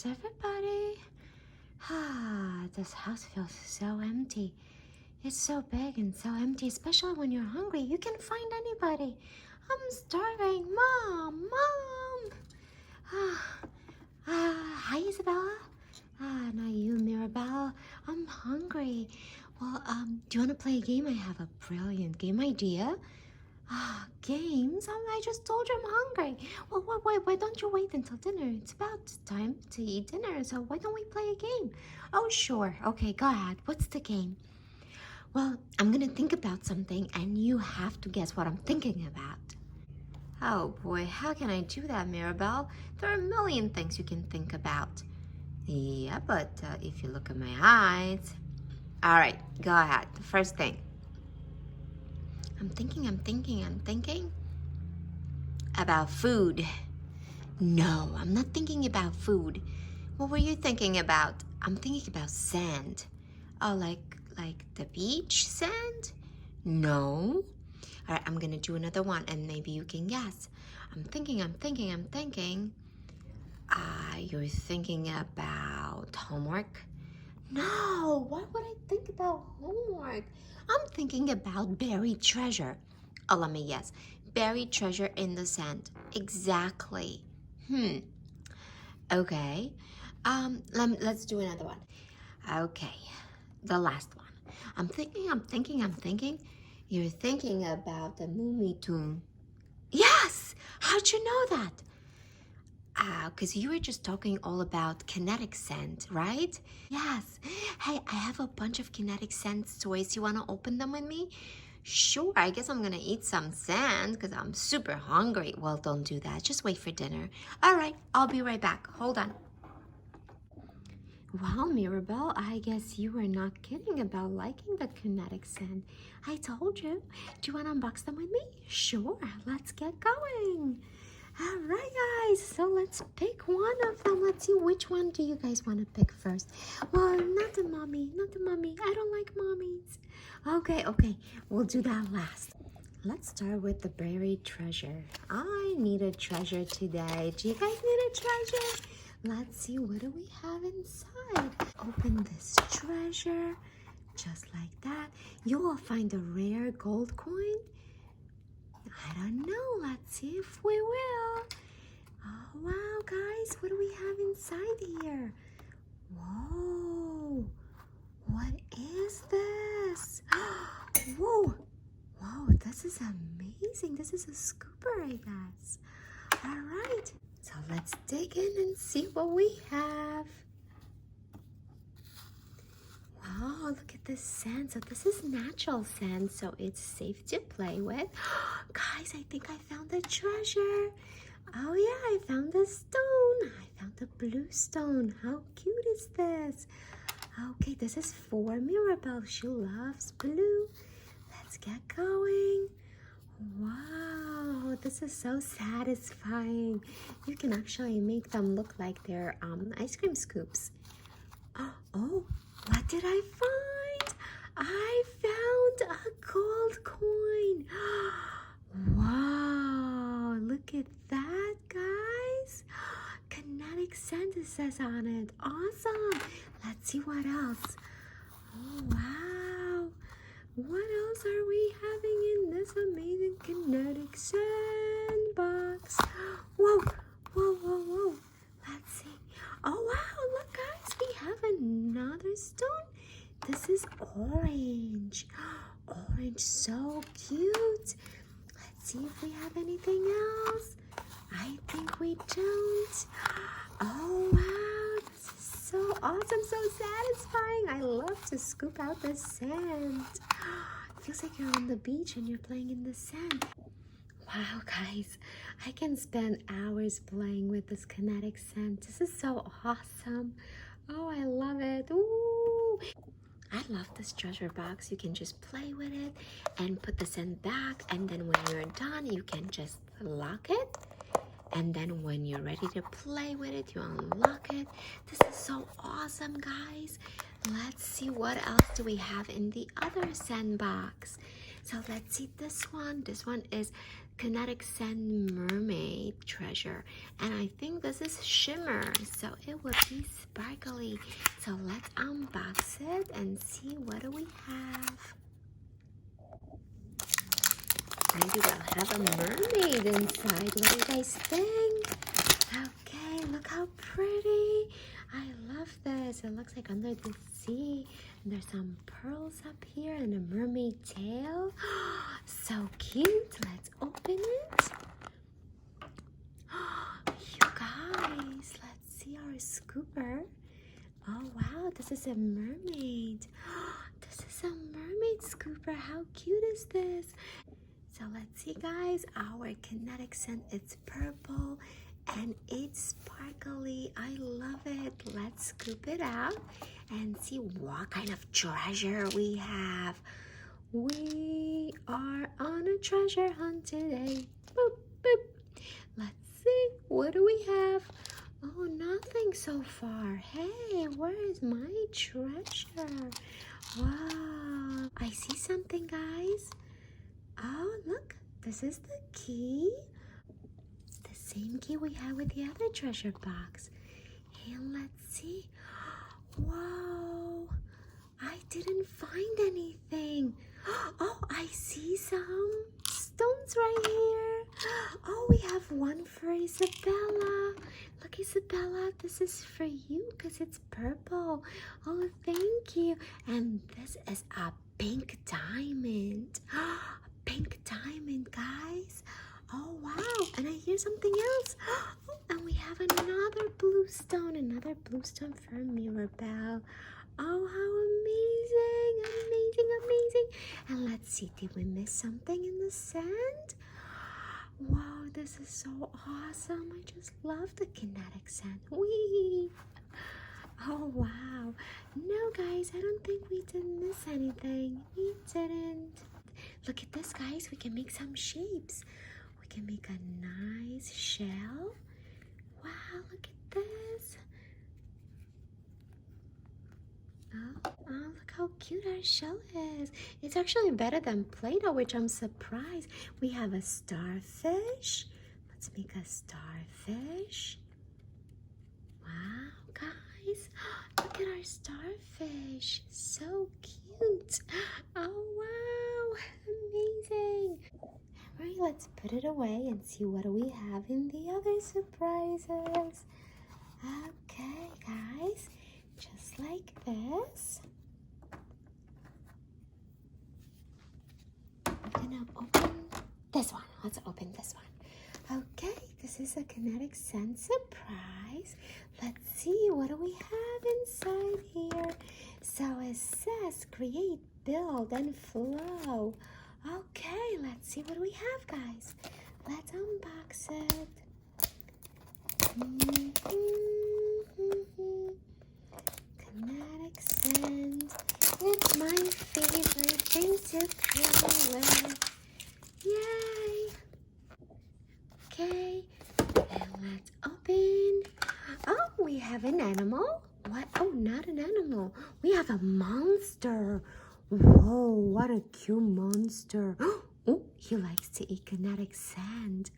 Where's everybody? This house feels so empty. It's so big and so empty, especially when you're hungry. You can't find anybody. I'm starving. Mom! Hi, Isabella. Not you, Mirabel. I'm hungry. Well, do you want to play a game? I have a brilliant game idea. Games? I just told you I'm hungry. Well, why don't you wait until dinner? It's about time to eat dinner, so why don't we play a game? Oh, sure. Okay, go ahead. What's the game? Well, I'm gonna think about something, and you have to guess what I'm thinking about. Oh boy, how can I do that, Mirabel? There are a million things you can think about. Yeah, but if you look at my eyes... All right, go ahead. The first thing. I'm thinking about food. No, I'm not thinking about food. What were you thinking about? I'm thinking about sand. Oh, like the beach sand? No. All right, I'm gonna do another one and maybe you can guess. I'm thinking. You're thinking about homework? No, why would I think about homework? I'm thinking about buried treasure. Oh, let me guess. Buried treasure in the sand. Exactly. Okay. Let's do another one. Okay. The last one. I'm thinking. You're thinking about the mummy tomb. Yes! How'd you know that? Because you were just talking all about kinetic sand, right? Yes. Hey, I have a bunch of kinetic sand toys. You want to open them with me? Sure, I guess I'm going to eat some sand because I'm super hungry. Well, don't do that. Just wait for dinner. All right, I'll be right back. Hold on. Wow, Mirabel, I guess you were not kidding about liking the kinetic sand. I told you. Do you want to unbox them with me? Sure, let's get going. All right, guys, so let's pick one of them. Let's see, which one do you guys want to pick first? Well, not the mummy. I don't like mummies. Okay, we'll do that last. Let's start with the buried treasure. I need a treasure today. Do you guys need a treasure? Let's see, what do we have inside? Open this treasure, just like that. You will find a rare gold coin. I don't know. Let's see if we will. Oh, wow, guys. What do we have inside here? Whoa. What is this? Whoa. This is amazing. This is a scooper, I guess. All right. So let's dig in and see what we have. Wow, look at this sand. So this is natural sand, so it's safe to play with. Guys, I think I found a treasure. Oh yeah, I found a stone. I found a blue stone. How cute is this? Okay, this is for Mirabel. She loves blue. Let's get going. Wow, this is so satisfying. You can actually make them look like they're ice cream scoops. Oh, what did I find? I found a gold coin. Wow, look at that, guys. Kinetic sand it says on it. Awesome. Let's see what else. Oh, wow. What else are we having in this amazing kinetic sand box? Whoa. Let's see. Oh, wow. Look, guys. We have another stone. This is orange. Orange, so cute. Let's see if we have anything else. I think we don't. Oh, wow. This is so awesome, so satisfying. I love to scoop out the sand. It feels like you're on the beach and you're playing in the sand. Wow, guys, I can spend hours playing with this kinetic sand. This is so awesome. Oh, I love it. Ooh. I love this treasure box. You can just play with it and put the sand back, and then when you're done, you can just lock it. And then when you're ready to play with it, you unlock it. This is so awesome, guys. Let's see what else do we have in the other sandbox. So let's see this one. This one is kinetic sand mermaid treasure, and I think this is shimmer, so it would be sparkly. So let's unbox it and see what do we have. Maybe we'll have a mermaid inside. What do you guys think? Okay, look how pretty. I love this. It looks like under the sea. And there's some pearls up here and a mermaid tail. So cute. Let's open it. You guys, let's see our scooper. Oh wow, this is a mermaid. This is a mermaid scooper. How cute is this? So let's see, guys, our kinetic sand, it's purple and it's sparkly. I love it. Let's scoop it out and see what kind of treasure we have. We are on a treasure hunt today. Boop, boop. Let's see, what do we have? Oh, nothing so far. Hey, where is my treasure? Wow, I see something, guys. Oh, look, this is the key. The same key we had with the other treasure box. And let's see. Whoa, I didn't find anything. Oh, I see some stones right here. Oh, we have one for Isabella. Look, Isabella, this is for you because it's purple. Oh, thank you. And this is a pink diamond. Pink diamond, guys. Oh wow, and I hear something else. Oh, and we have another blue stone for Mirabel. Oh, how amazing. And let's see, did we miss something in the sand? Wow, this is so awesome. I just love the kinetic sand. Whee! Oh wow. No guys, I don't think we did miss anything. We didn't. Look at this, guys. We can make some shapes. We can make a nice shell. Wow, look at this. Oh, look how cute our shell is. It's actually better than Play-Doh, which I'm surprised. We have a starfish. Let's make a starfish. Wow, guys. Look at our starfish. So cute. Oh, wow. Amazing. All right, let's put it away and see what do we have in the other surprises. Okay, guys. Just like this. I'm gonna open this one. Let's open this one. Okay, this is a kinetic sand surprise. Let's see, what do we have inside here? So it says create, build, and flow. Okay, let's see what we have, guys. Let's unbox it. Kinetic sand. It's my favorite thing to play with. Yay! Okay, and let's open. Oh, we have an animal. What? Oh, not an animal. We have a monster. Whoa, what a cute monster. Oh, he likes to eat kinetic sand.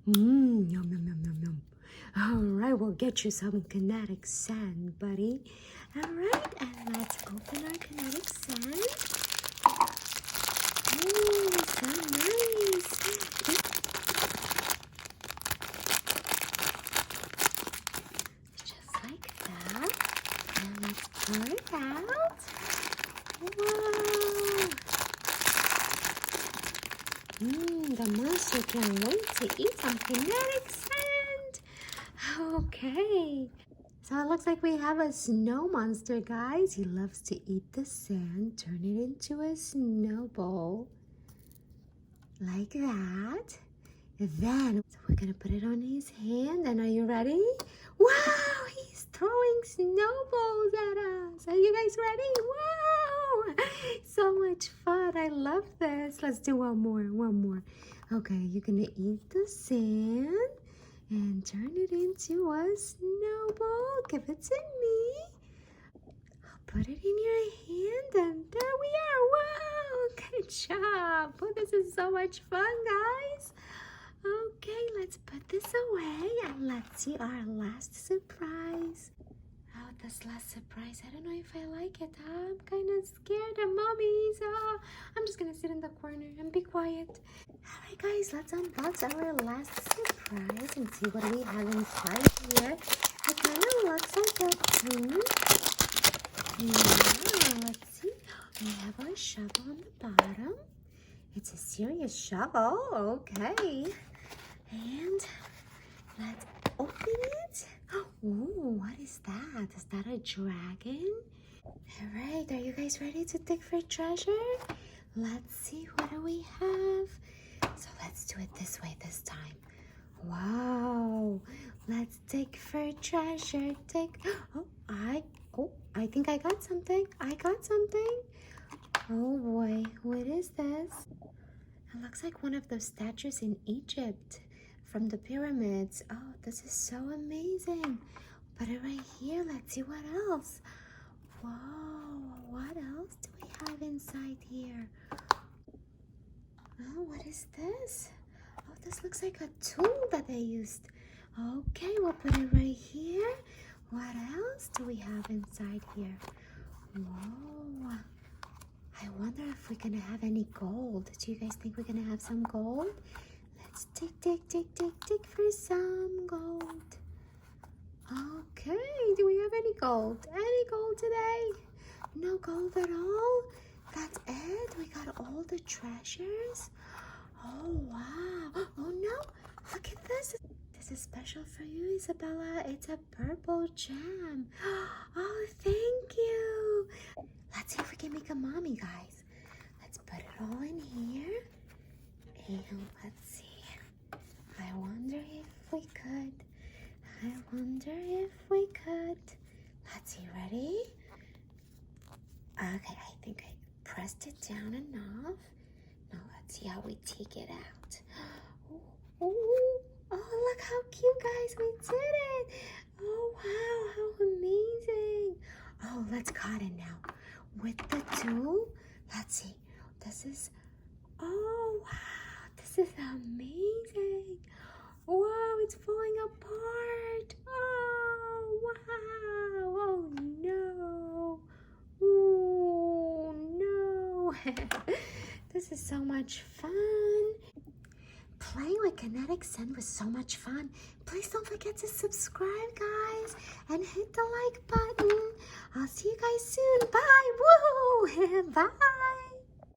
Yum, yum, yum, yum, yum. All right, we'll get you some kinetic sand, buddy. All right, and let's open our kinetic sand. Oh, so nice. Just like that. And let's pour it out. Wow. The monster can't wait to eat some kinetic sand. Okay. So it looks like we have a snow monster, guys. He loves to eat the sand, turn it into a snowball. Like that. Then, so we're gonna put it on his hand. And are you ready? Wow, he's throwing snowballs at us. Are you guys ready? Wow, so much fun. I love this. Let's do one more. Okay, you're gonna eat the sand and turn it into a snowball. Give it to me. I'll put it in your hand and there we are. Wow, good job. This is so much fun, guys. Okay, let's put this away and let's see our last surprise. Oh, this last surprise, I don't know if I like it. I'm kind of scared of mummies. I'm just gonna sit in the corner and be quiet. Alright guys, let's unbox our last surprise and see what we have inside here. It kind of looks like a tune. Yeah, let's see. We have our shovel on the bottom. It's a serious shovel, okay. And let's open it. Oh, what is that? Is that a dragon? Alright, are you guys ready to dig for treasure? Let's see, what do we have? So let's do it this way this time. Wow, let's dig for treasure. Dig. I think I got something. Oh boy, what is this? It looks like one of those statues in Egypt from the pyramids. Oh, this is so amazing. Put it right here. Let's see what else. Whoa, what else do we have inside here? Oh, what is this? Oh, this looks like a tool that they used. Okay, we'll put it right here. What else do we have inside here? Whoa. I wonder if we're gonna have any gold. Do you guys think we're gonna have some gold? Let's dig for some gold. Okay, do we have any gold? Any gold today? No gold at all? That's it? We got all the treasures? Oh, wow. Oh, no. Look at this. This is special for you, Isabela. It's a purple gem. Oh, thank you. Let's see if we can make a mommy, guys. Let's put it all in here. And let's see. I wonder if we could. Let's see, ready? Okay, I think I pressed it down enough. Now let's see how we take it out. Oh, look how cute, guys. We did it. Oh, wow, how amazing. Oh, let's cut it now. With the tool, let's see. Oh, wow, this is amazing. Wow, it's falling apart. Oh, wow. Oh, no. Oh, no. This is so much fun. Playing with kinetic sand was so much fun. Please don't forget to subscribe, guys, and hit the like button. I'll see you guys soon. Bye. Woo! Bye.